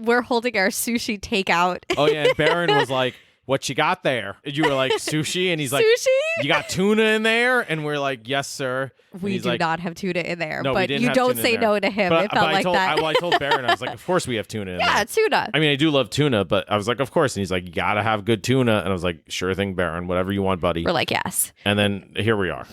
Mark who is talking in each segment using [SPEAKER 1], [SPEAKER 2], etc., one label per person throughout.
[SPEAKER 1] we're holding our sushi takeout.
[SPEAKER 2] Oh, yeah. And Baron was like, what you got there? And you were like, sushi? And he's like,
[SPEAKER 1] Sushi?
[SPEAKER 2] you got tuna in there? And we're like, yes, sir. And
[SPEAKER 1] We
[SPEAKER 2] he's
[SPEAKER 1] do
[SPEAKER 2] like,
[SPEAKER 1] not have tuna in there,
[SPEAKER 2] No, we
[SPEAKER 1] but
[SPEAKER 2] didn't
[SPEAKER 1] you
[SPEAKER 2] have
[SPEAKER 1] don't
[SPEAKER 2] tuna
[SPEAKER 1] say
[SPEAKER 2] in there.
[SPEAKER 1] no to him. It felt like that.
[SPEAKER 2] I told Baron, I was like, of course we have tuna in there.
[SPEAKER 1] Yeah, tuna.
[SPEAKER 2] I mean, I do love tuna, but I was like, of course. And he's like, you got to have good tuna. And I was like, sure thing, Baron, whatever you want, buddy.
[SPEAKER 1] We're like, yes.
[SPEAKER 2] And then here we are.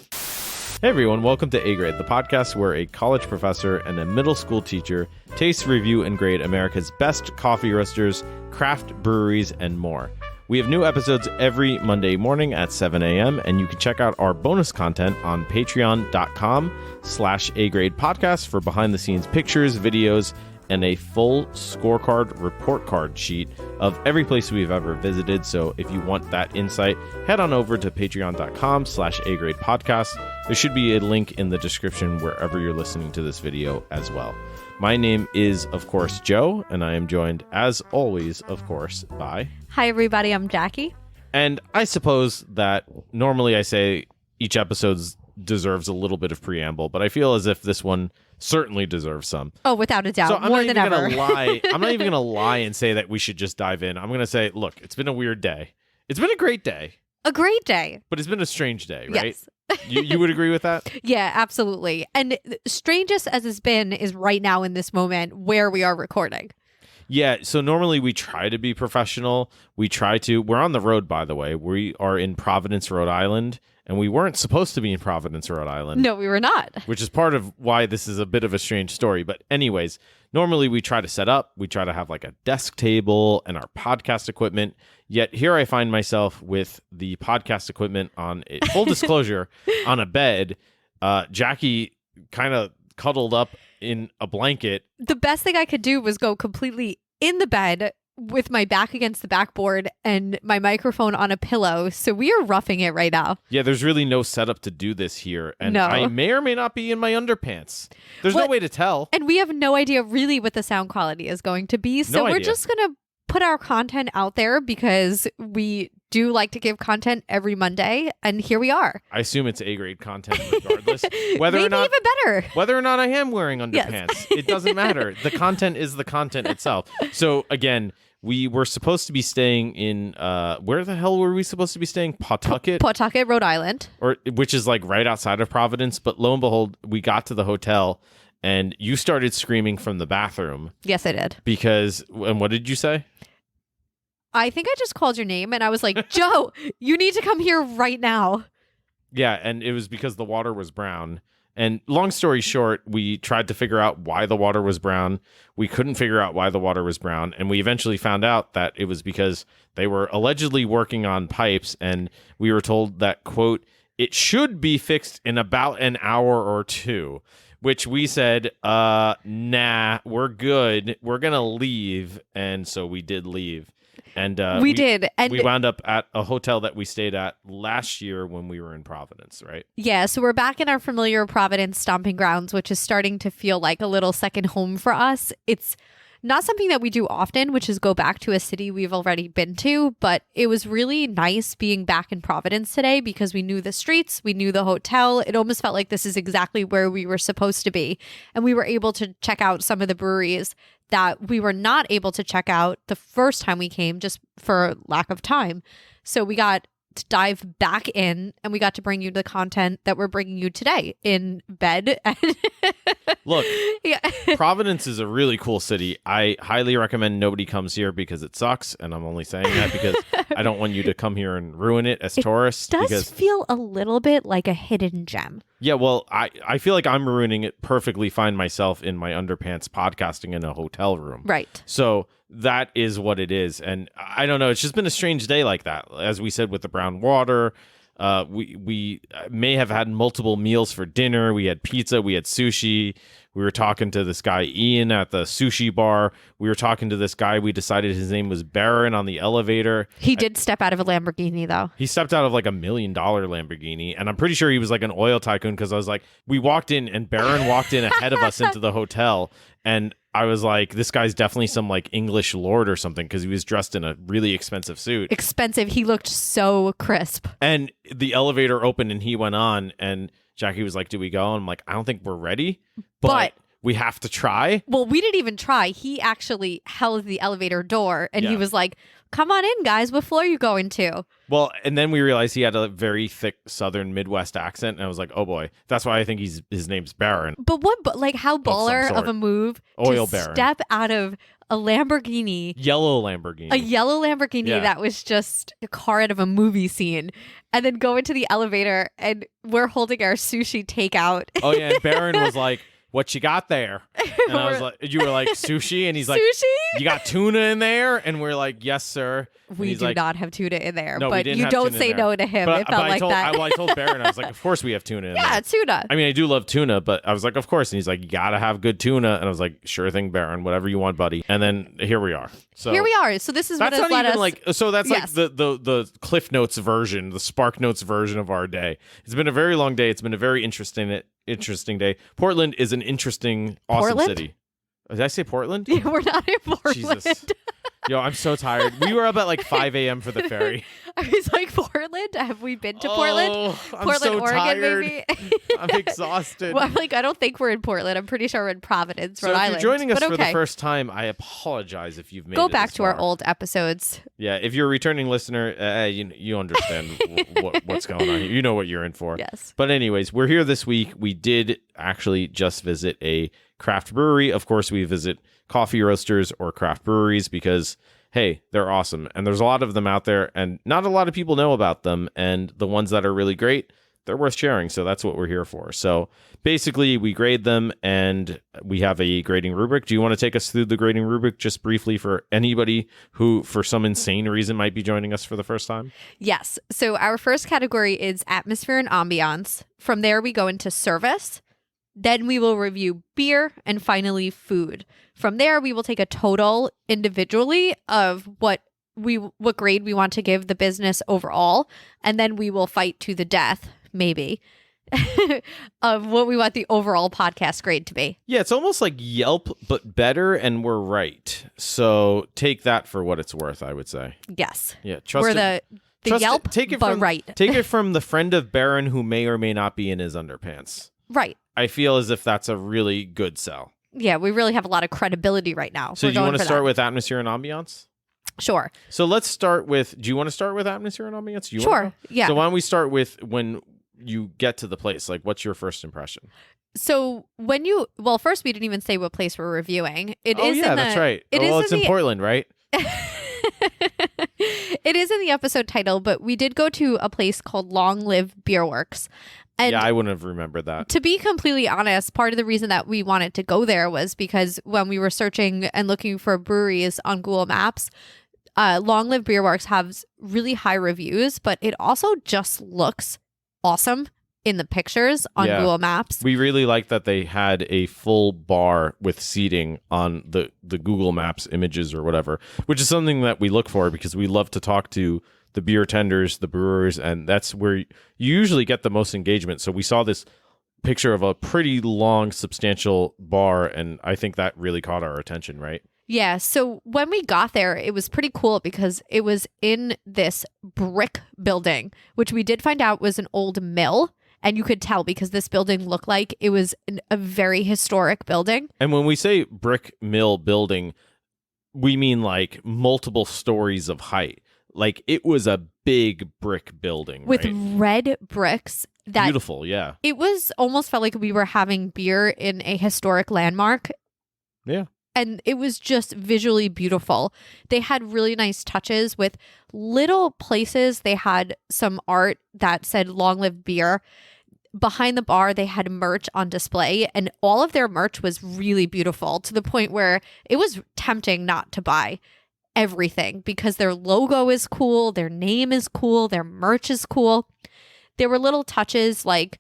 [SPEAKER 2] Hey everyone, welcome to A Grade, the podcast where a college professor and a middle school teacher taste, review, and grade America's best coffee roasters, craft breweries, and more. We have new episodes every Monday morning at 7 a.m., and you can check out our bonus content on patreon.com/agradepodcast for behind-the-scenes pictures, videos, and a full scorecard report card sheet of every place we've ever visited. So if you want that insight, head on over to patreon.com/agradepodcast. There should be a link in the description wherever you're listening to this video as well. My name is, of course, Joe, and I am joined, as always, of course, by...
[SPEAKER 1] Hi, everybody. I'm Jackie.
[SPEAKER 2] And I suppose that normally I say each episode deserves a little bit of preamble, but I feel as if this one certainly deserves some.
[SPEAKER 1] Oh, without a doubt.
[SPEAKER 2] So I'm
[SPEAKER 1] more
[SPEAKER 2] not
[SPEAKER 1] than
[SPEAKER 2] even
[SPEAKER 1] ever.
[SPEAKER 2] gonna lie. I'm not even going to lie and say that we should just dive in. I'm going to say, look, it's been a weird day. It's been a great day.
[SPEAKER 1] A great day.
[SPEAKER 2] But it's been a strange day, right?
[SPEAKER 1] Yes.
[SPEAKER 2] You would agree with that?
[SPEAKER 1] Yeah, absolutely. And strangest as it's been is right now in this moment where we are recording.
[SPEAKER 2] Yeah, so normally we try to be professional. We're on the road, by the way. We are in Providence, Rhode Island, and we weren't supposed to be in Providence, Rhode Island.
[SPEAKER 1] No, we were not.
[SPEAKER 2] Which is part of why this is a bit of a strange story. But anyways, normally we try to set up, we try to have like a desk table and our podcast equipment. Yet here I find myself with the podcast equipment on, full disclosure, on a bed. Jackie kind of cuddled up in a blanket.
[SPEAKER 1] The best thing I could do was go completely in the bed with my back against the backboard and my microphone on a pillow. So we are roughing it right now.
[SPEAKER 2] Yeah, there's really no setup to do this here. And
[SPEAKER 1] No.
[SPEAKER 2] I may or may not be in my underpants. There's no way to tell.
[SPEAKER 1] And we have no idea really what the sound quality is going to be. So
[SPEAKER 2] No
[SPEAKER 1] we're
[SPEAKER 2] idea.
[SPEAKER 1] just going to put our content out there because we do like to give content every Monday. And here we are.
[SPEAKER 2] I assume it's A-grade content regardless. Whether
[SPEAKER 1] Maybe
[SPEAKER 2] or not,
[SPEAKER 1] even better.
[SPEAKER 2] Whether or not I am wearing underpants,
[SPEAKER 1] Yes.
[SPEAKER 2] it doesn't matter. The content is the content itself. So again, we were supposed to be staying in, where the hell were we supposed to be staying? Pawtucket?
[SPEAKER 1] Pawtucket, Rhode Island.
[SPEAKER 2] Which is like right outside of Providence. But lo and behold, we got to the hotel and you started screaming from the bathroom.
[SPEAKER 1] Yes, I did.
[SPEAKER 2] And what did you say?
[SPEAKER 1] I think I just called your name and I was like, Joe, you need to come here right now.
[SPEAKER 2] Yeah, and it was because the water was brown. And long story short, we tried to figure out why the water was brown. We couldn't figure out why the water was brown. And we eventually found out that it was because they were allegedly working on pipes. And we were told that, quote, it should be fixed in about an hour or two. Which we said, nah, we're good. We're going to leave. And so we did leave. And
[SPEAKER 1] we did. And
[SPEAKER 2] we wound up at a hotel that we stayed at last year when we were in Providence, right?
[SPEAKER 1] yeah, so we're back in our familiar Providence stomping grounds, which is starting to feel like a little second home for us. It's not something that we do often, which is go back to a city we've already been to, but it was really nice being back in Providence today because we knew the streets, we knew the hotel. It almost felt like this is exactly where we were supposed to be. And we were able to check out some of the breweries that we were not able to check out the first time we came just for lack of time. So we got to dive back in and we got to bring you the content that we're bringing you today in bed.
[SPEAKER 2] Look,
[SPEAKER 1] Yeah.
[SPEAKER 2] Providence is a really cool city. I highly recommend nobody comes here because it sucks. And I'm only saying that because I don't want you to come here and ruin it as tourists.
[SPEAKER 1] Does
[SPEAKER 2] Because,
[SPEAKER 1] feel a little bit like a hidden gem.
[SPEAKER 2] yeah, well, I feel like I'm ruining it perfectly fine myself in my underpants podcasting in a hotel room.
[SPEAKER 1] Right.
[SPEAKER 2] So that is what it is. And I don't know. It's just been a strange day like that. As we said, with the brown water, we may have had multiple meals for dinner. We had pizza. We had sushi. We were talking to this guy, Ian, at the sushi bar. We were talking to this guy. We decided his name was Baron on the elevator.
[SPEAKER 1] He did step out of a Lamborghini, though.
[SPEAKER 2] He stepped out of like $1 million Lamborghini. And I'm pretty sure he was like an oil tycoon because I was like, we walked in and Baron walked in ahead of us into the hotel. And I was like, this guy's definitely some like English lord or something because he was dressed in a really expensive suit.
[SPEAKER 1] Expensive. He looked so crisp.
[SPEAKER 2] And the elevator opened and he went on and Jackie was like, do we go? And I'm like, I don't think we're ready. But we have to try.
[SPEAKER 1] Well, we didn't even try. He actually held the elevator door and he
[SPEAKER 2] Yeah.
[SPEAKER 1] was like, come on in, guys. What floor are you going to?
[SPEAKER 2] Well, and then we realized he had a very thick Southern Midwest accent, and I was like, oh boy, that's why I think his name's Baron.
[SPEAKER 1] But like how baller
[SPEAKER 2] sort.
[SPEAKER 1] of a move
[SPEAKER 2] Oil
[SPEAKER 1] to
[SPEAKER 2] baron.
[SPEAKER 1] step out of a Lamborghini,
[SPEAKER 2] Yellow Lamborghini.
[SPEAKER 1] a yellow Lamborghini
[SPEAKER 2] Yeah.
[SPEAKER 1] that was just a car out of a movie scene, and then go into the elevator and we're holding our sushi takeout.
[SPEAKER 2] Oh yeah, and Baron was like, what you got there? And I was like, you were like, sushi? And he's like,
[SPEAKER 1] sushi?
[SPEAKER 2] you got tuna in there? And we're like, yes, sir. And
[SPEAKER 1] We
[SPEAKER 2] he's
[SPEAKER 1] do
[SPEAKER 2] like,
[SPEAKER 1] not have tuna in there,
[SPEAKER 2] No, we
[SPEAKER 1] but
[SPEAKER 2] didn't
[SPEAKER 1] you
[SPEAKER 2] have
[SPEAKER 1] don't
[SPEAKER 2] tuna in
[SPEAKER 1] say
[SPEAKER 2] there.
[SPEAKER 1] no to him.
[SPEAKER 2] But,
[SPEAKER 1] It felt
[SPEAKER 2] I
[SPEAKER 1] like
[SPEAKER 2] told,
[SPEAKER 1] that.
[SPEAKER 2] I told Baron, I was like, of course we have tuna in
[SPEAKER 1] Yeah,
[SPEAKER 2] there.
[SPEAKER 1] tuna.
[SPEAKER 2] I mean, I do love tuna, but I was like, of course. And he's like, you gotta have good tuna. And I was like, sure thing, Baron, whatever you want, buddy. And then here we are. So
[SPEAKER 1] Here we are. So this is what
[SPEAKER 2] that's
[SPEAKER 1] has
[SPEAKER 2] not
[SPEAKER 1] led
[SPEAKER 2] even
[SPEAKER 1] us.
[SPEAKER 2] like so. That's
[SPEAKER 1] Yes.
[SPEAKER 2] like the Cliff Notes version, the Spark Notes version of our day. It's been a very long day. It's been a very interesting day. Portland is an interesting, awesome
[SPEAKER 1] Portland?
[SPEAKER 2] city. Did I say Portland?
[SPEAKER 1] Yeah, we're not in Portland.
[SPEAKER 2] Jesus. Yo, I'm so tired. We were up at like 5 a.m. for the ferry.
[SPEAKER 1] I was like, Portland? Have we been to Portland?
[SPEAKER 2] Oh, I'm
[SPEAKER 1] Portland,
[SPEAKER 2] so
[SPEAKER 1] Oregon,
[SPEAKER 2] tired.
[SPEAKER 1] maybe?
[SPEAKER 2] I'm exhausted.
[SPEAKER 1] Well, I'm like, I don't think we're in Portland. I'm pretty sure we're in Providence,
[SPEAKER 2] So
[SPEAKER 1] Rhode
[SPEAKER 2] if
[SPEAKER 1] Island.
[SPEAKER 2] you're joining us
[SPEAKER 1] But
[SPEAKER 2] for the
[SPEAKER 1] okay.
[SPEAKER 2] first time, I apologize if you've made
[SPEAKER 1] Go
[SPEAKER 2] it
[SPEAKER 1] back
[SPEAKER 2] this
[SPEAKER 1] to our
[SPEAKER 2] far.
[SPEAKER 1] old episodes.
[SPEAKER 2] Yeah, if you're a returning listener, you understand what's going on here. You know what you're in for.
[SPEAKER 1] Yes.
[SPEAKER 2] But anyways, we're here this week. We did actually just visit a craft brewery. Of course, we visit coffee roasters or craft breweries because, hey, they're awesome. And there's a lot of them out there, and not a lot of people know about them. And the ones that are really great, they're worth sharing. So that's what we're here for. So basically, we grade them, and we have a grading rubric. Do you want to take us through the grading rubric just briefly for anybody who, for some insane reason, might be joining us for the first time?
[SPEAKER 1] Yes. So our first category is atmosphere and ambiance. From there, we go into service. Then we will review beer and finally food. From there, we will take a total individually of what grade we want to give the business overall. And then we will fight to the death, maybe, of what we want the overall podcast grade to be.
[SPEAKER 2] Yeah, it's almost like Yelp, but better, and we're right. So take that for what it's worth, I would say.
[SPEAKER 1] Yes.
[SPEAKER 2] Yeah, trust
[SPEAKER 1] We're
[SPEAKER 2] it.
[SPEAKER 1] the
[SPEAKER 2] Trust
[SPEAKER 1] Yelp,
[SPEAKER 2] it. Take it
[SPEAKER 1] but
[SPEAKER 2] from,
[SPEAKER 1] right.
[SPEAKER 2] Take it from the friend of Baron who may or may not be in his underpants.
[SPEAKER 1] Right.
[SPEAKER 2] I feel as if that's a really good sell.
[SPEAKER 1] Yeah, we really have a lot of credibility right now.
[SPEAKER 2] So
[SPEAKER 1] We're
[SPEAKER 2] do you
[SPEAKER 1] going
[SPEAKER 2] want to
[SPEAKER 1] for
[SPEAKER 2] start
[SPEAKER 1] that.
[SPEAKER 2] with atmosphere and ambiance?
[SPEAKER 1] Sure.
[SPEAKER 2] So let's start with, do you want to start with atmosphere and ambiance? You wanna
[SPEAKER 1] Sure.
[SPEAKER 2] go?
[SPEAKER 1] Yeah.
[SPEAKER 2] So why don't we start with when you get to the place? Like, what's your first impression?
[SPEAKER 1] So first we didn't even say what place we're reviewing. It
[SPEAKER 2] Oh
[SPEAKER 1] is
[SPEAKER 2] yeah,
[SPEAKER 1] in
[SPEAKER 2] that's right.
[SPEAKER 1] It
[SPEAKER 2] Well,
[SPEAKER 1] is
[SPEAKER 2] it's
[SPEAKER 1] in
[SPEAKER 2] in
[SPEAKER 1] the,
[SPEAKER 2] Portland, right?
[SPEAKER 1] It is in the episode title, but we did go to a place called Long Live Beerworks. And
[SPEAKER 2] Yeah, I wouldn't have remembered that.
[SPEAKER 1] to be completely honest, part of the reason that we wanted to go there was because when we were searching and looking for breweries on Google Maps, Long Live Beerworks has really high reviews, but it also just looks awesome in the pictures on
[SPEAKER 2] Yeah.
[SPEAKER 1] Google Maps.
[SPEAKER 2] We really like that they had a full bar with seating on the Google Maps images or whatever, which is something that we look for because we love to talk to the beer tenders, the brewers, and that's where you usually get the most engagement. So we saw this picture of a pretty long, substantial bar, and I think that really caught our attention, right?
[SPEAKER 1] Yeah, so when we got there, it was pretty cool because it was in this brick building, which we did find out was an old mill. And you could tell because this building looked like it was a very historic building.
[SPEAKER 2] And when we say brick mill building, we mean like multiple stories of height. Like it was a big brick building,
[SPEAKER 1] With
[SPEAKER 2] right?
[SPEAKER 1] red bricks that
[SPEAKER 2] Beautiful, yeah.
[SPEAKER 1] it was almost felt like we were having beer in a historic landmark.
[SPEAKER 2] Yeah.
[SPEAKER 1] And it was just visually beautiful. They had really nice touches with little places. They had some art that said Long Live Beer. Behind the bar, they had merch on display, and all of their merch was really beautiful to the point where it was tempting not to buy everything because their logo is cool, their name is cool, their merch is cool. There were little touches like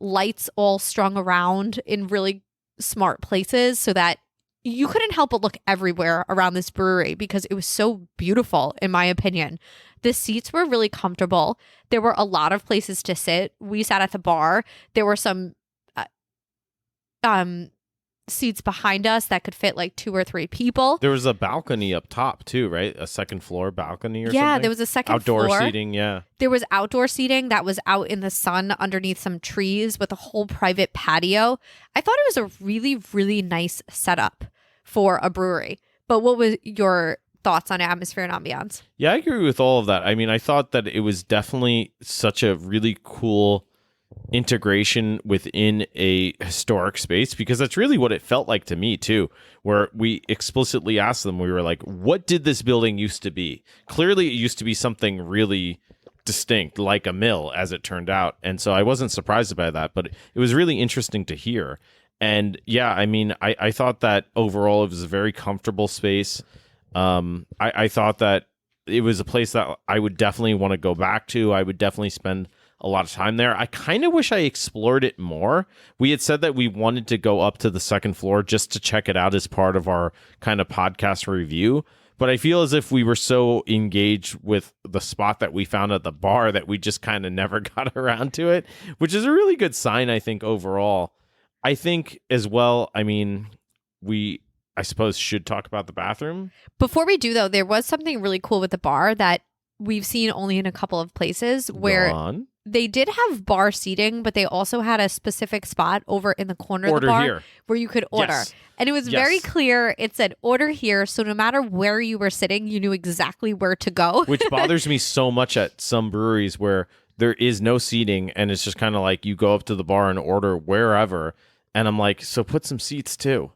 [SPEAKER 1] lights all strung around in really smart places so that you couldn't help but look everywhere around this brewery because it was so beautiful, in my opinion. The seats were really comfortable. There were a lot of places to sit. We sat at the bar. There were some seats behind us that could fit like 2 or 3 people.
[SPEAKER 2] There was a balcony up top too, right? A second floor balcony or something?
[SPEAKER 1] Yeah, there was a second
[SPEAKER 2] outdoor
[SPEAKER 1] floor.
[SPEAKER 2] seating, yeah.
[SPEAKER 1] There was outdoor seating that was out in the sun underneath some trees with a whole private patio. I thought it was a really, really nice setup for a brewery. But what was your thoughts on atmosphere and ambiance?
[SPEAKER 2] Yeah, I agree with all of that. I mean, I thought that it was definitely such a really cool integration within a historic space, because that's really what it felt like to me too, where we explicitly asked them, we were like, what did this building used to be? Clearly it used to be something really distinct, like a mill, as it turned out. And so I wasn't surprised by that, but it was really interesting to hear. And yeah, I mean, I thought that overall it was a very comfortable space. I thought that it was a place that I would definitely want to go back to. I would definitely spend a lot of time there. I kind of wish I explored it more. We had said that we wanted to go up to the second floor just to check it out as part of our kind of podcast review. But I feel as if we were so engaged with the spot that we found at the bar that we just kind of never got around to it, which is a really good sign, I think, overall. I think as well, I mean, I suppose, should talk about the bathroom.
[SPEAKER 1] Before we do, though, there was something really cool with the bar that we've seen only in a couple of places where they did have bar seating, but they also had a specific spot over in the corner of the bar
[SPEAKER 2] here,
[SPEAKER 1] where you could order.
[SPEAKER 2] Yes.
[SPEAKER 1] And it was very clear. It said order here. So no matter where you were sitting, you knew exactly where to go.
[SPEAKER 2] Which bothers me so much at some breweries where there is no seating and it's just kind of like you go up to the bar and order wherever. And I'm like, so put some seats too.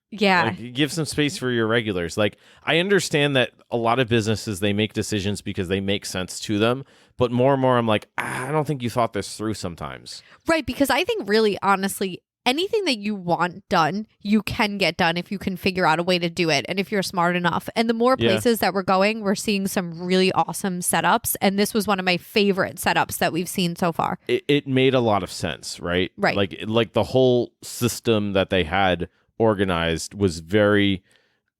[SPEAKER 1] Yeah.
[SPEAKER 2] Like, give some space for your regulars. Like, I understand that a lot of businesses, they make decisions because they make sense to them. But more and more, I'm like, I don't think you thought this through sometimes.
[SPEAKER 1] Right. Because I think really, honestly, anything that you want done, you can get done if you can figure out a way to do it. And if you're smart enough. And the more places that we're going, we're seeing some really awesome setups. And this was one of my favorite setups that we've seen so far.
[SPEAKER 2] It made a lot of sense, right?
[SPEAKER 1] Right.
[SPEAKER 2] Like the whole system that they had organized was very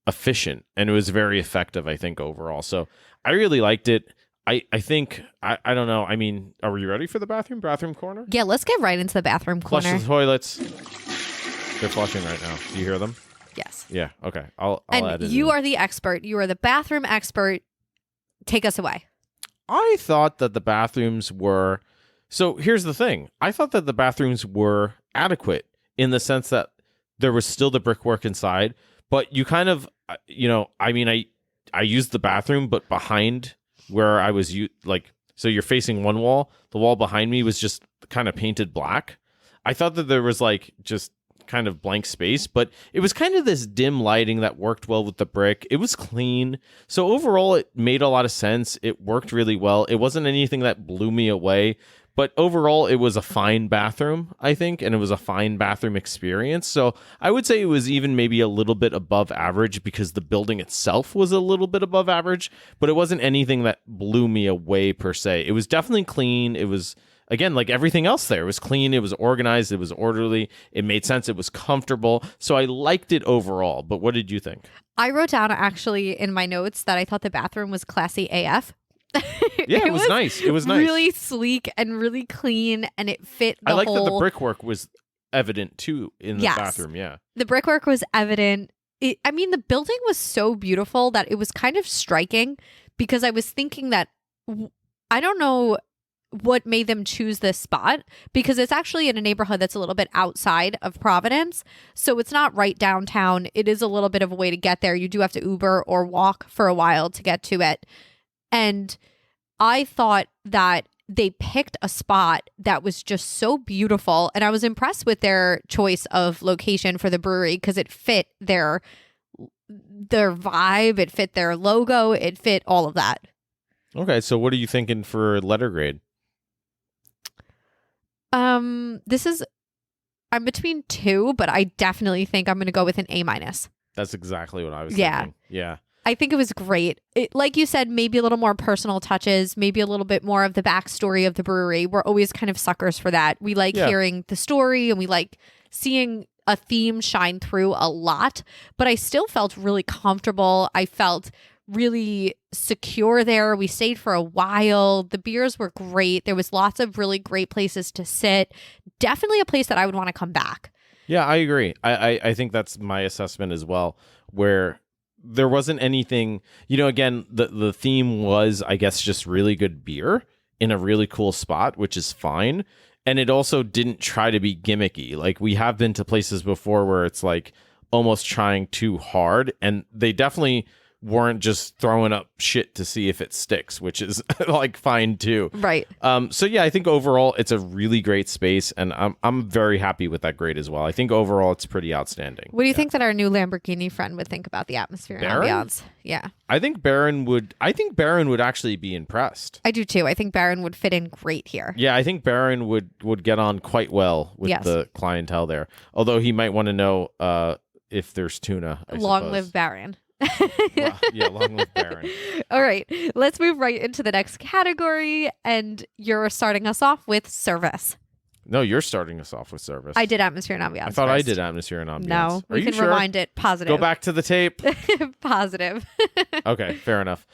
[SPEAKER 2] efficient and it was very effective, I think, overall. So I really liked it. I think, I don't know. I mean, are we ready for the bathroom corner?
[SPEAKER 1] Yeah, let's get right into the bathroom corner.
[SPEAKER 2] Flush the toilets. They're flushing right now. Do you hear them?
[SPEAKER 1] Yes.
[SPEAKER 2] Yeah. Okay. I'll
[SPEAKER 1] and
[SPEAKER 2] add it
[SPEAKER 1] you
[SPEAKER 2] in.
[SPEAKER 1] are the expert. You are the bathroom expert. Take us away.
[SPEAKER 2] I thought that the bathrooms were... So here's the thing. I thought that the bathrooms were adequate in the sense that there was still the brickwork inside, but you kind of, I mean, I used the bathroom, but behind where I was, so you're facing one wall, the wall behind me was just kind of painted black. I thought that there was like just kind of blank space, but it was kind of this dim lighting that worked well with the brick. It was clean. So overall, it made a lot of sense. It worked really well. It wasn't anything that blew me away. But overall, it was a fine bathroom, I think, and it was a fine bathroom experience. So I would say it was even maybe a little bit above average because the building itself was a little bit above average, but it wasn't anything that blew me away per se. It was definitely clean. It was, again, like everything else there. It was clean. It was organized. It was orderly. It made sense. It was comfortable. So I liked it overall. But what did you think?
[SPEAKER 1] I wrote down actually in my notes that I thought the bathroom was classy AF.
[SPEAKER 2] Yeah, it was nice. It was nice.
[SPEAKER 1] Really sleek and really clean, and it fit the
[SPEAKER 2] I like
[SPEAKER 1] whole...
[SPEAKER 2] that the brickwork was evident too in the bathroom. Yeah,
[SPEAKER 1] the brickwork was evident. I mean, the building was so beautiful that it was kind of striking because I was thinking that I don't know what made them choose this spot because it's actually in a neighborhood that's a little bit outside of Providence. So it's not right downtown. It is a little bit of a way to get there. You do have to Uber or walk for a while to get to it. And I thought that they picked a spot that was just so beautiful. And I was impressed with their choice of location for the brewery because it fit their vibe, it fit their logo, it fit all of that.
[SPEAKER 2] Okay, so what are you thinking for letter grade?
[SPEAKER 1] I'm between 2, but I definitely think I'm going to go with an A-.
[SPEAKER 2] That's exactly what I was thinking. Yeah.
[SPEAKER 1] I think it was great. Like you said, maybe a little more personal touches, maybe a little bit more of the backstory of the brewery. We're always kind of suckers for that. We like hearing the story and we like seeing a theme shine through a lot, but I still felt really comfortable. I felt really secure there. We stayed for a while. The beers were great. There was lots of really great places to sit. Definitely a place that I would want to come back.
[SPEAKER 2] Yeah, I agree. I think that's my assessment as well, where there wasn't anything, again, the theme was, I guess, just really good beer in a really cool spot, which is fine. And it also didn't try to be gimmicky. Like, we have been to places before where it's like almost trying too hard, and they definitely weren't just throwing up shit to see if it sticks, which is like fine too.
[SPEAKER 1] Right.
[SPEAKER 2] So yeah, I think overall it's a really great space, and I'm very happy with that grade as well. I think overall it's pretty outstanding.
[SPEAKER 1] What do you think that our new Lamborghini friend would think about the atmosphere and ambiance? Yeah.
[SPEAKER 2] I think Baron would actually be impressed.
[SPEAKER 1] I do too. I think Baron would fit in great here.
[SPEAKER 2] Yeah, I think Baron would get on quite well with the clientele there. Although he might want to know if there's tuna.
[SPEAKER 1] Long live Baron.
[SPEAKER 2] Yeah, long live Baron.
[SPEAKER 1] All right, let's move right into the next category, and you're starting us off with service.
[SPEAKER 2] No, you're starting us off with service.
[SPEAKER 1] I did atmosphere and ambiance.
[SPEAKER 2] I thought
[SPEAKER 1] first.
[SPEAKER 2] I did atmosphere and ambiance.
[SPEAKER 1] No, we can
[SPEAKER 2] sure?
[SPEAKER 1] rewind it. Positive.
[SPEAKER 2] Go back to the tape.
[SPEAKER 1] Positive.
[SPEAKER 2] Okay, fair enough.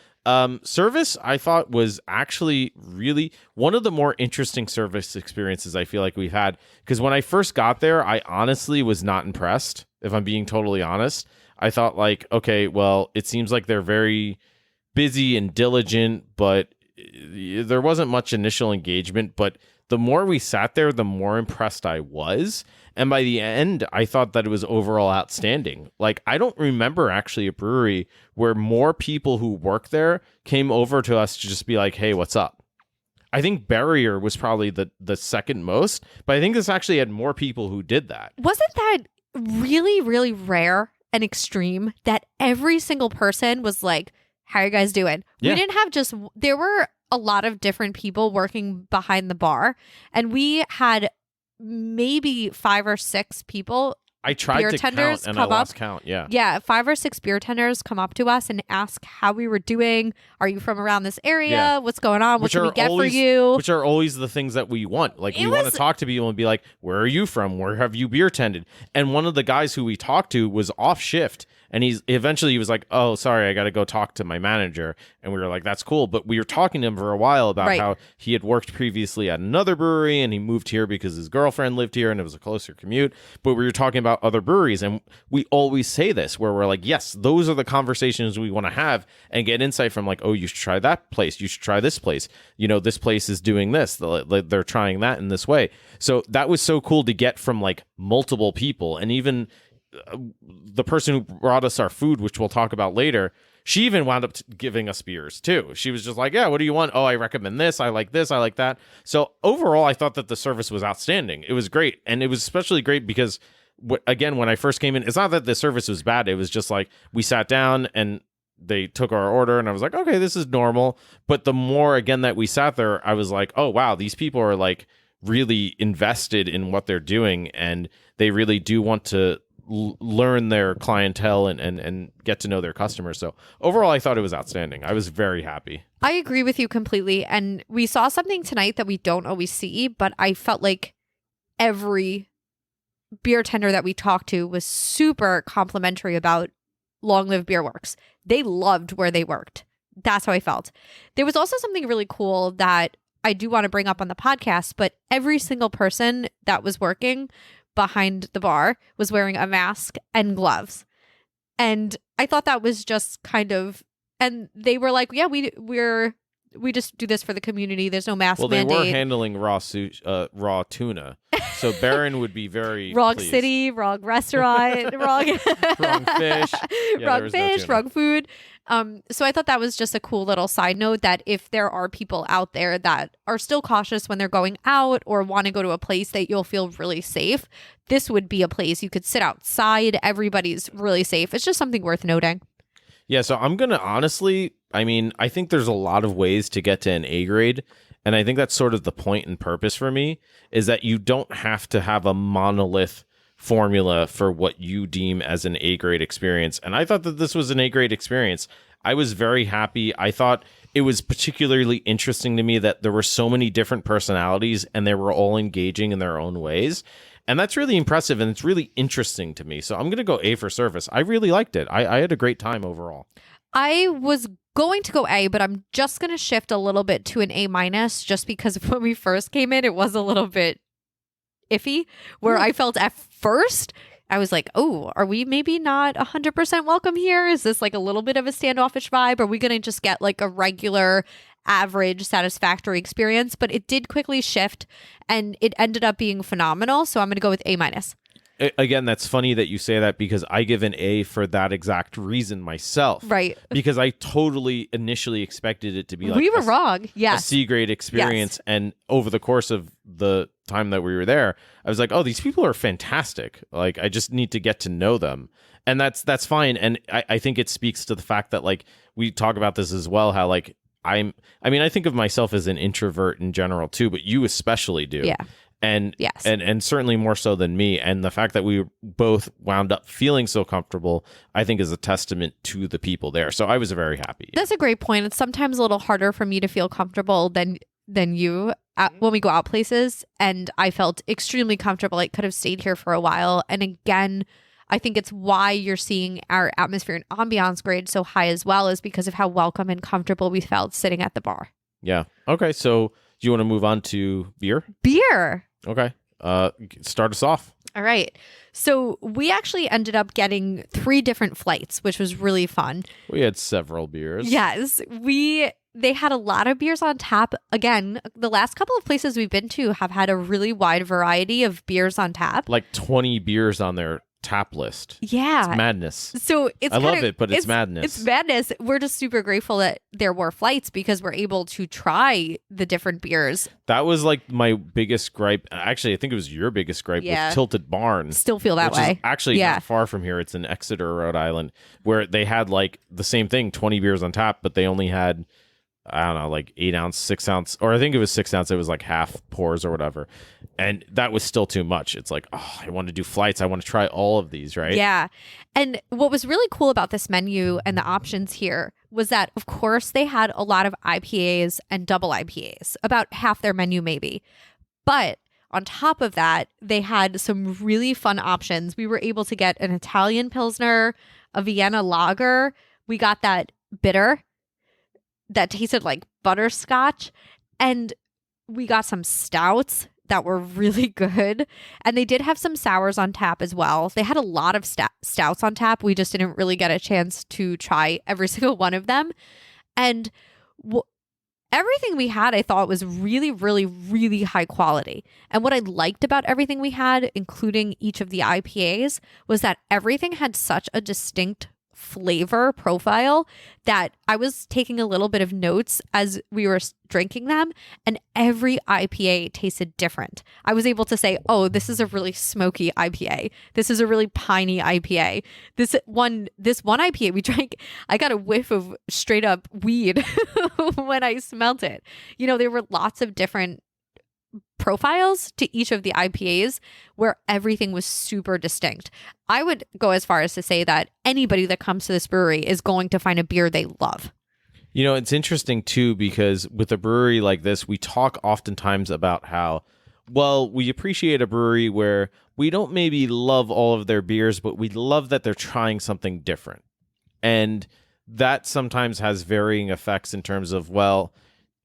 [SPEAKER 2] Service, I thought, was actually really one of the more interesting service experiences I feel like we've had. Because when I first got there, I honestly was not impressed, if I'm being totally honest. I thought, like, okay, well, it seems like they're very busy and diligent, but there wasn't much initial engagement. But the more we sat there, the more impressed I was. And by the end, I thought that it was overall outstanding. Like, I don't remember actually a brewery where more people who work there came over to us to just be like, hey, what's up? I think Barrier was probably the second most, but I think this actually had more people who did that.
[SPEAKER 1] Wasn't that really, really rare and extreme that every single person was like, how are you guys doing?
[SPEAKER 2] Yeah.
[SPEAKER 1] We didn't have there were a lot of different people working behind the bar, and we had maybe 5 or 6 people.
[SPEAKER 2] I tried
[SPEAKER 1] beer
[SPEAKER 2] to
[SPEAKER 1] tenders
[SPEAKER 2] count and I lost count. Yeah.
[SPEAKER 1] Yeah. 5 or 6 beer tenders come up to us and ask how we were doing. Are you from around this area?
[SPEAKER 2] Yeah.
[SPEAKER 1] What's going on? What can we get for you?
[SPEAKER 2] Which are always the things that we want. Like, we want to talk to people and be like, where are you from? Where have you beer tended? And one of the guys who we talked to was off shift. And he was like, oh, sorry, I got to go talk to my manager. And we were like, that's cool. But we were talking to him for a while about how he had worked previously at another brewery and he moved here because his girlfriend lived here and it was a closer commute. But we were talking about other breweries. And we always say this, where we're like, yes, those are the conversations we want to have and get insight from, like, oh, you should try that place. You should try this place. This place is doing this. They're trying that in this way. So that was so cool to get from, like, multiple people. And even the person who brought us our food, which we'll talk about later, she even wound up giving us beers too. She was just like, yeah, what do you want? Oh, I recommend this. I like that. So overall, I thought that the service was outstanding. It was great. And it was especially great because, again, when I first came in, it's not that the service was bad. It was just like, we sat down and they took our order and I was like, okay, this is normal. But the more, again, that we sat there, I was like, oh, wow, these people are like really invested in what they're doing. And they really do want to learn their clientele and get to know their customers. So overall, I thought it was outstanding. I was very happy.
[SPEAKER 1] I agree with you completely. And we saw something tonight that we don't always see, but I felt like every beer tender that we talked to was super complimentary about Long Live Beerworks. They loved where they worked. That's how I felt. There was also something really cool that I do want to bring up on the podcast, but every single person that was working behind the bar was wearing a mask and gloves. And I thought that was just kind of, and they were like, yeah, we just do this for the community. There's no mask mandate.
[SPEAKER 2] Well, they were handling raw tuna. So Baron would be very
[SPEAKER 1] wrong
[SPEAKER 2] pleased.
[SPEAKER 1] City, wrong restaurant, wrong
[SPEAKER 2] fish. Yeah,
[SPEAKER 1] wrong fish, wrong food. So I thought that was just a cool little side note that if there are people out there that are still cautious when they're going out or want to go to a place that you'll feel really safe, this would be a place you could sit outside. Everybody's really safe. It's just something worth noting.
[SPEAKER 2] Yeah, so I'm going to honestly, I think there's a lot of ways to get to an A grade. And I think that's sort of the point and purpose for me, is that you don't have to have a monolith formula for what you deem as an A grade experience. And I thought that this was an A grade experience. I was very happy. I thought it was particularly interesting to me that there were so many different personalities and they were all engaging in their own ways. And that's really impressive and it's really interesting to me. So I'm going to go A for service. I really liked it. I had a great time overall.
[SPEAKER 1] I was going to go A, but I'm just going to shift a little bit to an A minus just because when we first came in, it was a little bit iffy, where I felt at first, I was like, oh, are we maybe not 100% welcome here? Is this like a little bit of a standoffish vibe? Are we going to just get like a regular, average, satisfactory experience? But it did quickly shift and it ended up being phenomenal. So I'm going to go with A-.
[SPEAKER 2] Again, that's funny that you say that because I give an A for that exact reason myself.
[SPEAKER 1] Right.
[SPEAKER 2] Because I totally initially expected it to be like
[SPEAKER 1] we were wrong.
[SPEAKER 2] a
[SPEAKER 1] Yes.
[SPEAKER 2] C-grade experience.
[SPEAKER 1] Yes.
[SPEAKER 2] And over the course of the time that we were there, I was like, oh, these people are fantastic. Like, I just need to get to know them. And that's fine. And I think it speaks to the fact that, like, we talk about this as well, how, like, I think of myself as an introvert in general too, but you especially do.
[SPEAKER 1] Yeah.
[SPEAKER 2] And
[SPEAKER 1] yes.
[SPEAKER 2] and certainly more so than me. And the fact that we both wound up feeling so comfortable, I think, is a testament to the people there. So I was very happy.
[SPEAKER 1] That's a great point. It's sometimes a little harder for me to feel comfortable than you when we go out places. And I felt extremely comfortable. I could have stayed here for a while. And again, I think it's why you're seeing our atmosphere and ambiance grade so high as well, is because of how welcome and comfortable we felt sitting at the bar.
[SPEAKER 2] Yeah. Okay. So do you want to move on to beer?
[SPEAKER 1] Beer.
[SPEAKER 2] Okay. Start us off.
[SPEAKER 1] All right. So we actually ended up getting 3 different flights, which was really fun.
[SPEAKER 2] We had several beers.
[SPEAKER 1] Yes. They had a lot of beers on tap. Again, the last couple of places we've been to have had a really wide variety of beers on tap.
[SPEAKER 2] Like 20 beers on their tap list.
[SPEAKER 1] Yeah.
[SPEAKER 2] It's madness.
[SPEAKER 1] So
[SPEAKER 2] I love it, but it's madness.
[SPEAKER 1] It's madness. We're just super grateful that there were flights because we're able to try the different beers.
[SPEAKER 2] That was like my biggest gripe. Actually, I think it was your biggest gripe with Tilted Barn.
[SPEAKER 1] Still feel that
[SPEAKER 2] which
[SPEAKER 1] way.
[SPEAKER 2] Is actually not far from here. It's in Exeter, Rhode Island, where they had like the same thing, 20 beers on tap, but they only had, I don't know, like 8 ounce, 6 ounce, or I think it was 6 ounce. It was like half pours or whatever. And that was still too much. It's like, oh, I want to do flights. I want to try all of these, right?
[SPEAKER 1] Yeah. And what was really cool about this menu and the options here was that, of course, they had a lot of IPAs and double IPAs, about half their menu maybe. But on top of that, they had some really fun options. We were able to get an Italian Pilsner, a Vienna Lager. We got that bitter that tasted like butterscotch. And we got some stouts that were really good. And they did have some sours on tap as well. They had a lot of stouts on tap. We just didn't really get a chance to try every single one of them. And everything we had, I thought, was really, really, really high quality. And what I liked about everything we had, including each of the IPAs, was that everything had such a distinct flavor profile that I was taking a little bit of notes as we were drinking them, and every IPA tasted different. I was able to say, oh, this is a really smoky IPA. This is a really piney IPA. This one IPA we drank, I got a whiff of straight up weed when I smelt it. You know, there were lots of different profiles to each of the IPAs where everything was super distinct. I would go as far as to say that anybody that comes to this brewery is going to find a beer they love.
[SPEAKER 2] You know, it's interesting too, because with a brewery like this, we talk oftentimes about how, well, we appreciate a brewery where we don't maybe love all of their beers, but we love that they're trying something different. And that sometimes has varying effects in terms of, well,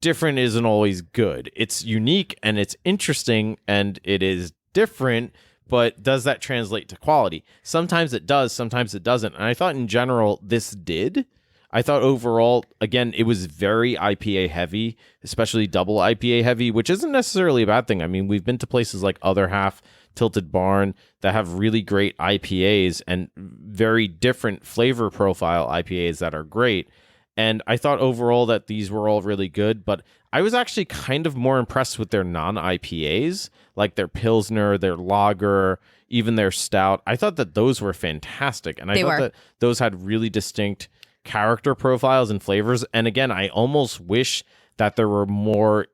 [SPEAKER 2] different isn't always good. It's unique and it's interesting and it is different, but does that translate to quality? Sometimes it does, sometimes it doesn't. And I thought in general this did. I thought overall, again, it was very IPA heavy, especially double IPA heavy, which isn't necessarily a bad thing. I mean, we've been to places like Other Half, Tilted Barn that have really great IPAs and very different flavor profile IPAs that are great. And I thought overall that these were all really good, but I was actually kind of more impressed with their non-IPAs, like their Pilsner, their Lager, even their Stout. I thought that those were fantastic. And I thought that those had really distinct character profiles and flavors. And again, I almost wish that there were more,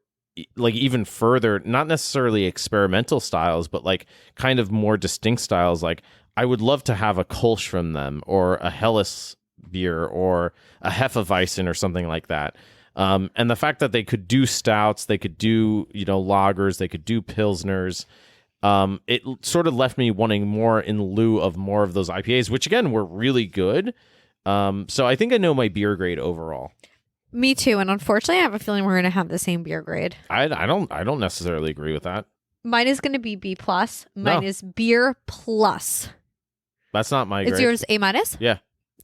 [SPEAKER 2] like even further, not necessarily experimental styles, but like kind of more distinct styles. Like I would love to have a Kolsch from them or a Helles beer or a Hefeweizen or something like that. And the fact that they could do stouts, they could do, you know, lagers, they could do pilsners. It sort of left me wanting more in lieu of more of those IPAs, which again were really good. So I think I know my beer grade overall.
[SPEAKER 1] Me too. And unfortunately, I have a feeling we're going to have the same beer grade.
[SPEAKER 2] I don't necessarily agree with that.
[SPEAKER 1] Mine is going to be B plus. Mine
[SPEAKER 2] No.
[SPEAKER 1] is beer plus.
[SPEAKER 2] That's not my
[SPEAKER 1] Is
[SPEAKER 2] grade.
[SPEAKER 1] yours A minus?
[SPEAKER 2] Yeah.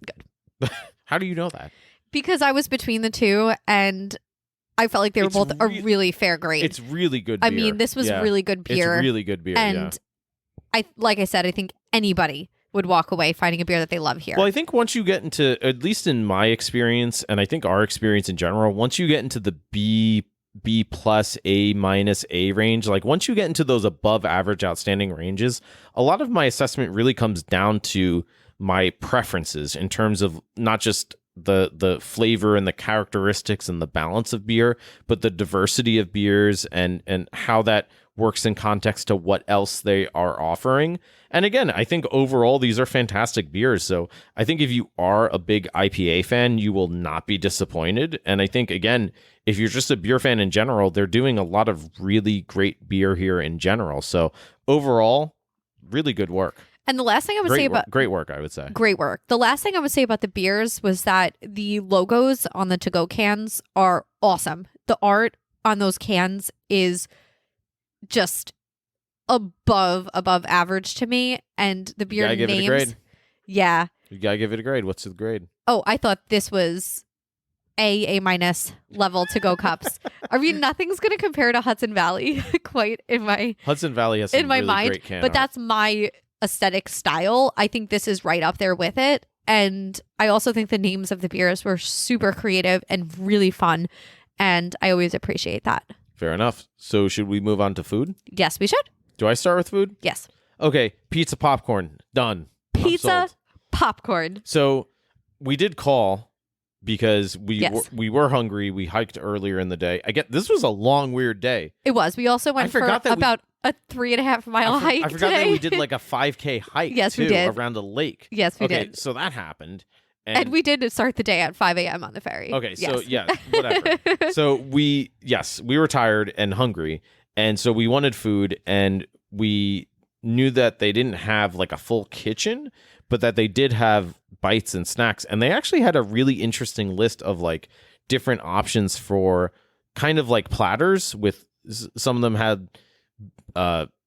[SPEAKER 1] Good.
[SPEAKER 2] How do you know that?
[SPEAKER 1] Because I was between the two and I felt like they were
[SPEAKER 2] It's
[SPEAKER 1] both a really fair grade.
[SPEAKER 2] It's really good beer.
[SPEAKER 1] I mean, this was really good beer.
[SPEAKER 2] It's really good beer,
[SPEAKER 1] And like I said, I think anybody would walk away finding a beer that they love here.
[SPEAKER 2] Well, I think once you get into, at least in my experience, and I think our experience in general, once you get into the B plus, A minus, A range, like once you get into those above average outstanding ranges, a lot of my assessment really comes down to my preferences in terms of not just the flavor and the characteristics and the balance of beer, but the diversity of beers and how that works in context to what else they are offering. And again, I think overall these are fantastic beers. So I think if you are a big IPA fan, you will not be disappointed. And I think, again, if you're just a beer fan in general, they're doing a lot of really great beer here in general. So overall, really good work.
[SPEAKER 1] And the last thing I would say about
[SPEAKER 2] great work, I would say.
[SPEAKER 1] Great work. The last thing I would say about the beers was that the logos on the to-go cans are awesome. The art on those cans is just above average to me, and the beer
[SPEAKER 2] You gotta give
[SPEAKER 1] names.
[SPEAKER 2] it a grade.
[SPEAKER 1] Yeah.
[SPEAKER 2] You gotta give it a grade. What's the grade?
[SPEAKER 1] Oh, I thought this was A minus level to-go cups. I mean, nothing's gonna compare to Hudson Valley quite in my
[SPEAKER 2] Hudson Valley has some
[SPEAKER 1] in my
[SPEAKER 2] really
[SPEAKER 1] mind,
[SPEAKER 2] great can
[SPEAKER 1] but
[SPEAKER 2] art.
[SPEAKER 1] that's my aesthetic style. I think this is right up there with it. And I also think the names of the beers were super creative and really fun. And I always appreciate that.
[SPEAKER 2] Fair enough. So should we move on to food?
[SPEAKER 1] Yes, we should.
[SPEAKER 2] Do I start with food?
[SPEAKER 1] Yes.
[SPEAKER 2] Okay, pizza popcorn. Done. I'm
[SPEAKER 1] Pizza
[SPEAKER 2] sold.
[SPEAKER 1] popcorn.
[SPEAKER 2] So we did call because
[SPEAKER 1] Yes.
[SPEAKER 2] we were hungry. We hiked earlier in the day. This was a long, weird day.
[SPEAKER 1] It was. We also went for
[SPEAKER 2] forgot that
[SPEAKER 1] about a 3.5 mile hike.
[SPEAKER 2] I forgot
[SPEAKER 1] today.
[SPEAKER 2] that we did like a 5K hike
[SPEAKER 1] Yes, we
[SPEAKER 2] too,
[SPEAKER 1] did.
[SPEAKER 2] around a lake.
[SPEAKER 1] Yes, we
[SPEAKER 2] Okay,
[SPEAKER 1] did.
[SPEAKER 2] so that happened.
[SPEAKER 1] And we did start the day at 5 a.m. on the ferry.
[SPEAKER 2] Okay, so
[SPEAKER 1] Yes.
[SPEAKER 2] yeah, whatever. So we were tired and hungry, and so we wanted food, and we knew that they didn't have like a full kitchen, but that they did have bites and snacks, and they actually had a really interesting list of like different options for kind of like platters. With some of them had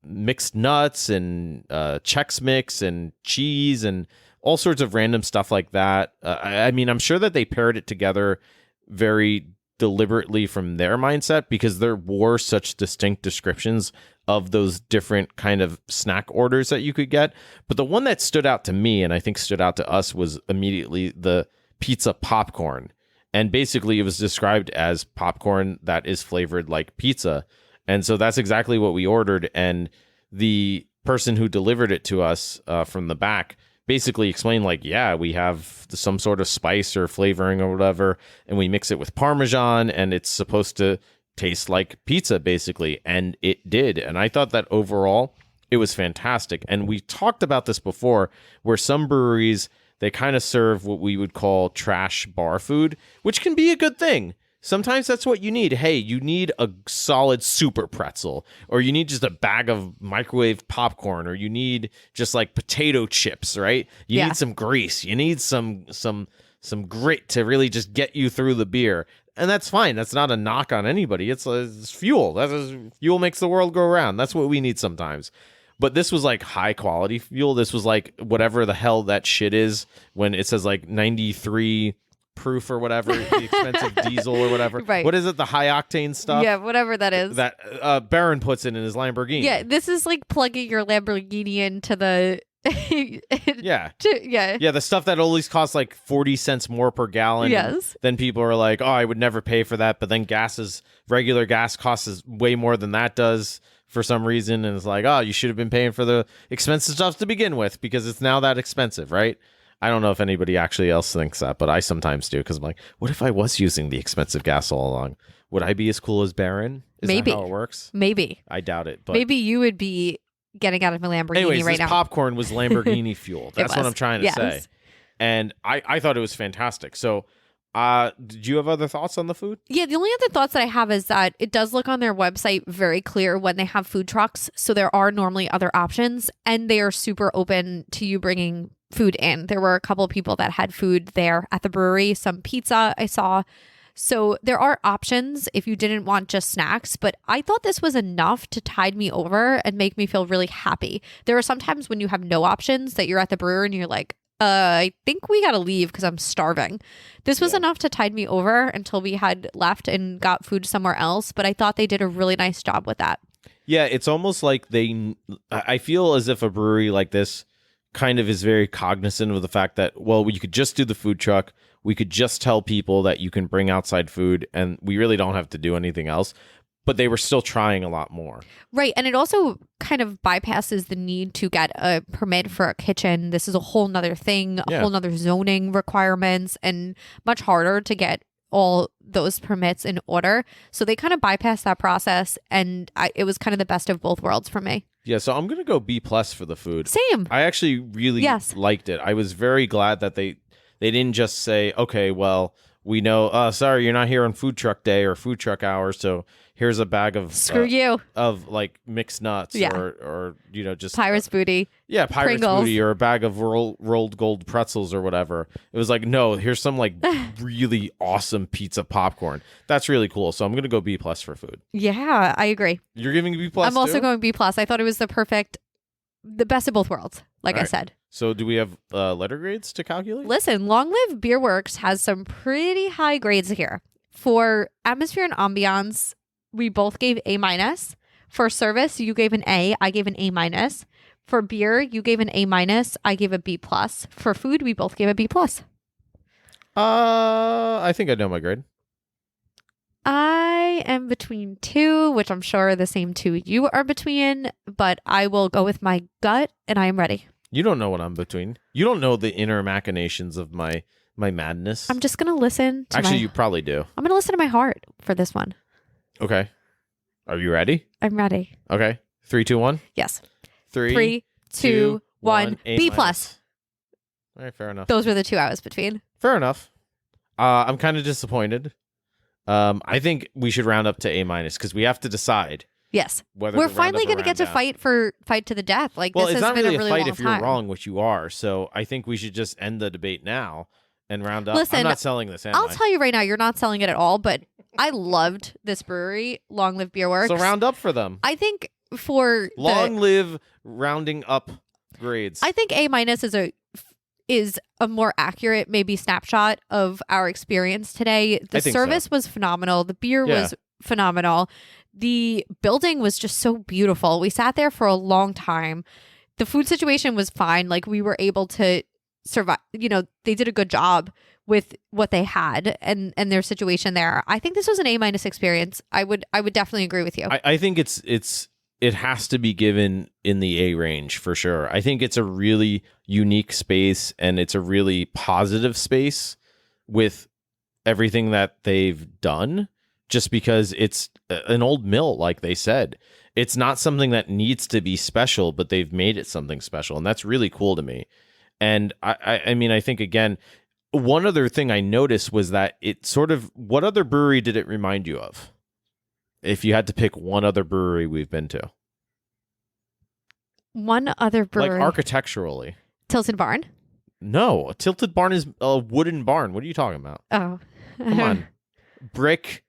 [SPEAKER 2] mixed nuts and Chex Mix and cheese and all sorts of random stuff like that. I mean, I'm sure that they paired it together very deliberately from their mindset, because there were such distinct descriptions of those different kind of snack orders that you could get. But the one that stood out to me, and I think stood out to us, was immediately the pizza popcorn. And basically it was described as popcorn that is flavored like pizza. And so that's exactly what we ordered. And the person who delivered it to us from the back basically explained, like, yeah, we have some sort of spice or flavoring or whatever, and we mix it with Parmesan, and it's supposed to taste like pizza, basically. And it did. And I thought that overall it was fantastic. And we talked about this before, where some breweries, they kind of serve what we would call trash bar food, which can be a good thing. Sometimes that's what you need. Hey, you need a solid super pretzel, or you need just a bag of microwave popcorn, or you need just like potato chips, right? You need some grease. You need some grit to really just get you through the beer. And that's fine. That's not a knock on anybody. It's fuel. Fuel makes the world go round. That's what we need sometimes. But this was like high quality fuel. This was like whatever the hell that shit is when it says like 93 proof or whatever, the expensive diesel or whatever.
[SPEAKER 1] Right.
[SPEAKER 2] What is it? The high octane stuff?
[SPEAKER 1] Yeah, whatever that is.
[SPEAKER 2] That Baron puts in his Lamborghini.
[SPEAKER 1] Yeah, this is like plugging your Lamborghini into the...
[SPEAKER 2] Yeah.
[SPEAKER 1] Yeah,
[SPEAKER 2] the stuff that always costs like 40 cents more per gallon.
[SPEAKER 1] Yes.
[SPEAKER 2] Then people are like, oh, I would never pay for that. But then regular gas costs way more than that does for some reason. And it's like, oh, you should have been paying for the expensive stuff to begin with, because it's now that expensive, right? I don't know if anybody actually else thinks that, but I sometimes do, because I'm like, what if I was using the expensive gas all along? Would I be as cool as Baron? Is
[SPEAKER 1] Maybe.
[SPEAKER 2] that how it works?
[SPEAKER 1] Maybe.
[SPEAKER 2] I doubt it. But
[SPEAKER 1] Maybe you would be getting out of a Lamborghini
[SPEAKER 2] anyways,
[SPEAKER 1] right
[SPEAKER 2] this
[SPEAKER 1] now.
[SPEAKER 2] popcorn was Lamborghini fuel. That's what
[SPEAKER 1] was.
[SPEAKER 2] I'm trying to say. And I thought it was fantastic. So did you have other thoughts on the food?
[SPEAKER 1] Yeah, the only other thoughts that I have is that it does look on their website very clear when they have food trucks. So there are normally other options, and they are super open to you bringing food in. There were a couple of people that had food there at the brewery, some pizza I saw, So there are options if you didn't want just snacks, but I thought this was enough to tide me over and make me feel really happy. There are some times when you have no options that you're at the brewer and you're like, I think we got to leave because I'm starving. This was enough to tide me over until we had left and got food somewhere else. But I thought they did a really nice job with that.
[SPEAKER 2] Yeah, it's almost like I feel as if a brewery like this kind of is very cognizant of the fact that, well, you could just do the food truck. We could just tell people that you can bring outside food and we really don't have to do anything else. But they were still trying a lot more.
[SPEAKER 1] Right. And it also kind of bypasses the need to get a permit for a kitchen. This is a whole nother thing, a whole nother zoning requirements, and much harder to get all those permits in order. So they kind of bypassed that process, and it was kind of the best of both worlds for me.
[SPEAKER 2] Yeah, so I'm going to go B+ for the food.
[SPEAKER 1] Same.
[SPEAKER 2] I actually really liked it. I was very glad that they didn't just say, okay, well, we know, sorry, you're not here on food truck day or food truck hours, so here's a bag of
[SPEAKER 1] you
[SPEAKER 2] of like mixed nuts or just
[SPEAKER 1] Pirate's Booty.
[SPEAKER 2] Yeah, Pirate's
[SPEAKER 1] Pringles.
[SPEAKER 2] Booty or a bag of rolled gold pretzels or whatever. It was like, no, here's some like really awesome pizza popcorn. That's really cool. So I'm going to go B+ for food.
[SPEAKER 1] Yeah, I agree.
[SPEAKER 2] You're giving B+?
[SPEAKER 1] I'm also going B+. I thought it was the best of both worlds, like I said.
[SPEAKER 2] So do we have letter grades to calculate?
[SPEAKER 1] Listen, Long Live Beerworks has some pretty high grades here. For atmosphere and ambiance, we both gave A-. For service, you gave an A, I gave an A-. For beer, you gave an A-, I gave a B+. For food, we both gave a B+.
[SPEAKER 2] I think I know my grade.
[SPEAKER 1] I am between two, which I'm sure are the same two you are between, but I will go with my gut, and I am ready.
[SPEAKER 2] You don't know what I'm between. You don't know the inner machinations of my madness.
[SPEAKER 1] I'm just going to listen to
[SPEAKER 2] Actually, you probably do.
[SPEAKER 1] I'm going to listen to my heart for this one.
[SPEAKER 2] Okay. Are you ready?
[SPEAKER 1] I'm ready.
[SPEAKER 2] Okay. 3, 2, 1?
[SPEAKER 1] Yes.
[SPEAKER 2] 3,
[SPEAKER 1] 2, 1. B+.
[SPEAKER 2] All right, fair enough.
[SPEAKER 1] Those were the two I was between.
[SPEAKER 2] Fair enough. I'm kind of disappointed. I think we should round up to A- because we have to decide.
[SPEAKER 1] Yes.
[SPEAKER 2] Whether
[SPEAKER 1] we're finally going to get to fight to the death. Like,
[SPEAKER 2] well,
[SPEAKER 1] this
[SPEAKER 2] it's
[SPEAKER 1] has
[SPEAKER 2] not
[SPEAKER 1] been
[SPEAKER 2] really
[SPEAKER 1] a really
[SPEAKER 2] fight
[SPEAKER 1] long
[SPEAKER 2] if you're
[SPEAKER 1] time.
[SPEAKER 2] wrong, which you are. So I think we should just end the debate now and round up.
[SPEAKER 1] Listen,
[SPEAKER 2] I'm not selling this,
[SPEAKER 1] I'll tell you right now, you're not selling it at all, but I loved this brewery, Long Live Beerworks.
[SPEAKER 2] So round up for them.
[SPEAKER 1] I think for
[SPEAKER 2] Long Live rounding up grades.
[SPEAKER 1] I think A- is a more accurate maybe snapshot of our experience today. The service was phenomenal. The beer was phenomenal. The building was just so beautiful. We sat there for a long time. The food situation was fine. Like, we were able to survive. They did a good job with what they had and their situation there. I think this was an A- experience. I would definitely agree with you.
[SPEAKER 2] I think it has to be given in the A range for sure. I think it's a really unique space and it's a really positive space with everything that they've done, just because it's an old mill, like they said. It's not something that needs to be special, but they've made it something special. And that's really cool to me. And I mean, I think, again, one other thing I noticed was that it sort of, what other brewery did it remind you of? If you had to pick one other brewery we've been to.
[SPEAKER 1] One other brewery.
[SPEAKER 2] Like architecturally.
[SPEAKER 1] Tilted Barn?
[SPEAKER 2] No, a Tilted Barn is a wooden barn. What are you talking about?
[SPEAKER 1] Oh.
[SPEAKER 2] Come on. Brick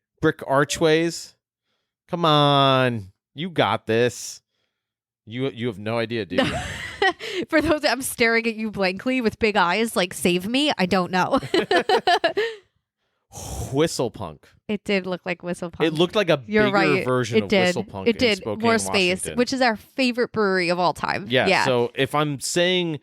[SPEAKER 2] archways. Come on. You got this. You have no idea, do you?
[SPEAKER 1] For those, I'm staring at you blankly with big eyes, like, save me. I don't know.
[SPEAKER 2] Whistle Punk.
[SPEAKER 1] It did look like Whistle Punk.
[SPEAKER 2] It looked like a bigger version of Whistle Punk.
[SPEAKER 1] It did.
[SPEAKER 2] Spokane,
[SPEAKER 1] More space,
[SPEAKER 2] Washington.
[SPEAKER 1] which is our favorite brewery of all time.
[SPEAKER 2] Yeah. So if I'm saying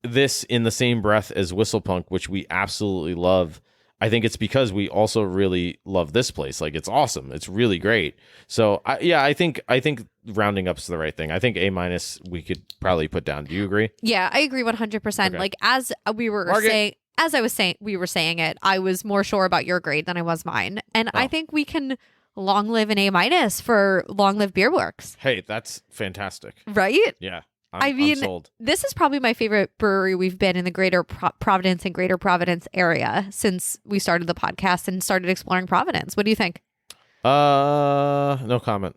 [SPEAKER 2] this in the same breath as Whistle Punk, which we absolutely love, I think it's because we also really love this place. Like, it's awesome. It's really great. So I think rounding up's the right thing. I think A- we could probably put down. Do you agree?
[SPEAKER 1] Yeah, I agree 100%.
[SPEAKER 2] Okay.
[SPEAKER 1] Like, as we were saying, we were saying it, I was more sure about your grade than I was mine. And I think we can long live an A- for Long Live Beerworks.
[SPEAKER 2] Hey, that's fantastic.
[SPEAKER 1] Right?
[SPEAKER 2] Yeah.
[SPEAKER 1] I'm
[SPEAKER 2] sold.
[SPEAKER 1] This is probably my favorite brewery we've been in the greater Providence and greater Providence area since we started the podcast and started exploring Providence. What do you think?
[SPEAKER 2] No comment.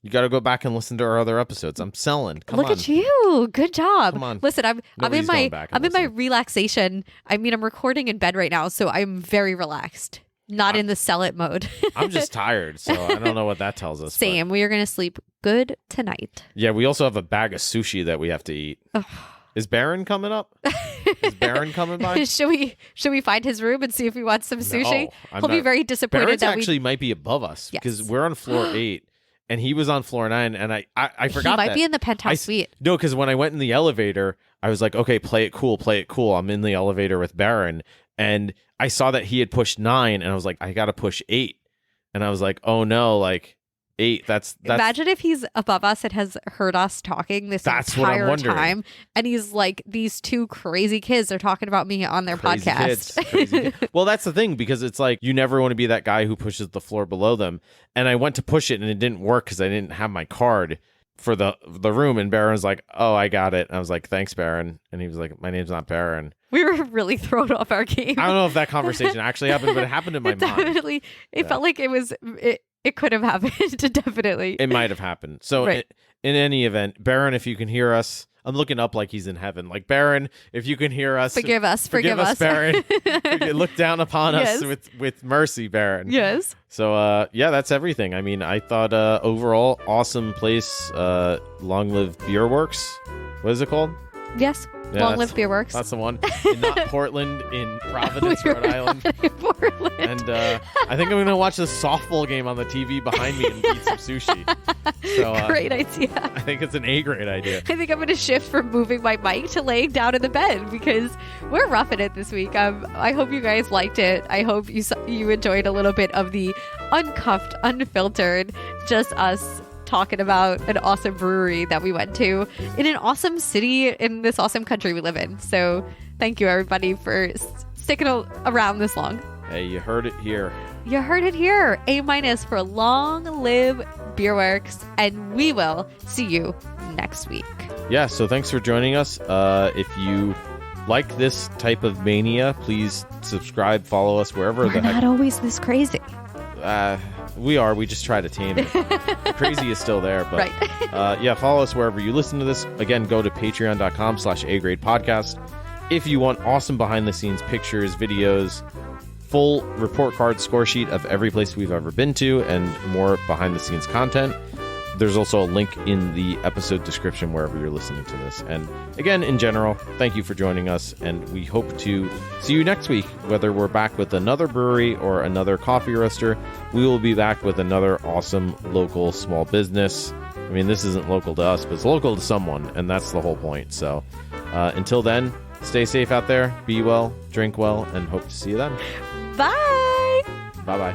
[SPEAKER 2] You got to go back and listen to our other episodes. I'm selling.
[SPEAKER 1] Look at you. Good job.
[SPEAKER 2] Come on.
[SPEAKER 1] Listen, I'm in my
[SPEAKER 2] going back and
[SPEAKER 1] relaxation. I mean, I'm recording in bed right now, so I'm very relaxed. Not in the sell it mode.
[SPEAKER 2] I'm just tired, so I don't know what that tells us.
[SPEAKER 1] Same. We are going to sleep good tonight.
[SPEAKER 2] Yeah, we also have a bag of sushi that we have to eat. Is Baron coming up? Is Baron coming by?
[SPEAKER 1] Should we find his room and see if he wants some sushi?
[SPEAKER 2] No,
[SPEAKER 1] He'll be very disappointed
[SPEAKER 2] Baron's
[SPEAKER 1] that
[SPEAKER 2] actually might be above us
[SPEAKER 1] Yes.
[SPEAKER 2] because we're on floor 8 and he was on floor 9, and I forgot
[SPEAKER 1] he might
[SPEAKER 2] that.
[SPEAKER 1] be in the penthouse suite.
[SPEAKER 2] No, because when I went in the elevator, I was like, okay, play it cool. I'm in the elevator with Baron, and I saw that he had pushed 9, and I was like, I got to push 8. And I was like, oh no, like 8, that's
[SPEAKER 1] Imagine if he's above us and has heard us talking this
[SPEAKER 2] That's what I'm
[SPEAKER 1] entire
[SPEAKER 2] wondering.
[SPEAKER 1] time, and he's like, these two crazy kids are talking about me on their
[SPEAKER 2] crazy
[SPEAKER 1] podcast.
[SPEAKER 2] kids, crazy kids. Well, that's the thing, because it's like you never want to be that guy who pushes the floor below them. And I went to push it and it didn't work because I didn't have my card for the room. And Baron was like, "Oh, I got it." And I was like, "Thanks, Baron." And he was like, "My name's not Baron."
[SPEAKER 1] We were really thrown off our game.
[SPEAKER 2] I don't know if that conversation actually happened, but it happened in my mind.
[SPEAKER 1] Definitely, it felt like it was. It could have happened. Definitely,
[SPEAKER 2] It might have happened. So
[SPEAKER 1] Right.
[SPEAKER 2] in any event, Baron, if you can hear us, I'm looking up like he's in heaven. Like, Baron, if you can hear us,
[SPEAKER 1] forgive us,
[SPEAKER 2] Baron. Look down upon
[SPEAKER 1] Yes.
[SPEAKER 2] us with mercy, Baron.
[SPEAKER 1] Yes.
[SPEAKER 2] So yeah, that's everything. I mean, I thought overall awesome place. Long Live Beerworks. What is it called?
[SPEAKER 1] Yes.
[SPEAKER 2] Yeah,
[SPEAKER 1] Long Live Beerworks.
[SPEAKER 2] That's the one. Not Portland, in Providence,
[SPEAKER 1] We
[SPEAKER 2] Rhode
[SPEAKER 1] were
[SPEAKER 2] Island.
[SPEAKER 1] not in Portland.
[SPEAKER 2] And I think I'm going to watch the softball game on the TV behind me and eat some sushi. So
[SPEAKER 1] Great idea.
[SPEAKER 2] I think it's an A-grade idea.
[SPEAKER 1] I think I'm going to shift from moving my mic to laying down in the bed because we're roughing it this week. I hope you guys liked it. I hope you enjoyed a little bit of the uncuffed, unfiltered, just us talking about an awesome brewery that we went to in an awesome city in this awesome country we live in. So thank you, everybody, for sticking around this long.
[SPEAKER 2] Hey, you heard it here.
[SPEAKER 1] You heard it here. A- for Long Live Beerworks. And we will see you next week.
[SPEAKER 2] Yeah, so thanks for joining us. If you like this type of mania, please subscribe, follow us wherever
[SPEAKER 1] We're
[SPEAKER 2] the heck.
[SPEAKER 1] not always this crazy.
[SPEAKER 2] We are. We just try to tame it. Crazy is still there, but
[SPEAKER 1] Right.
[SPEAKER 2] yeah, follow us wherever you listen to this. Again, go to patreon.com/A-grade podcast. If you want awesome behind the scenes pictures, videos, full report card score sheet of every place we've ever been to, and more behind the scenes content, there's also a link in the episode description wherever you're listening to this. And again, in general, thank you for joining us, and we hope to see you next week. Whether we're back with another brewery or another coffee roaster, we will be back with another awesome local small business. I mean, this isn't local to us, but it's local to someone, and that's the whole point. So until then, stay safe out there, be well, drink well, and hope to see you then.
[SPEAKER 1] Bye.
[SPEAKER 2] Bye-bye.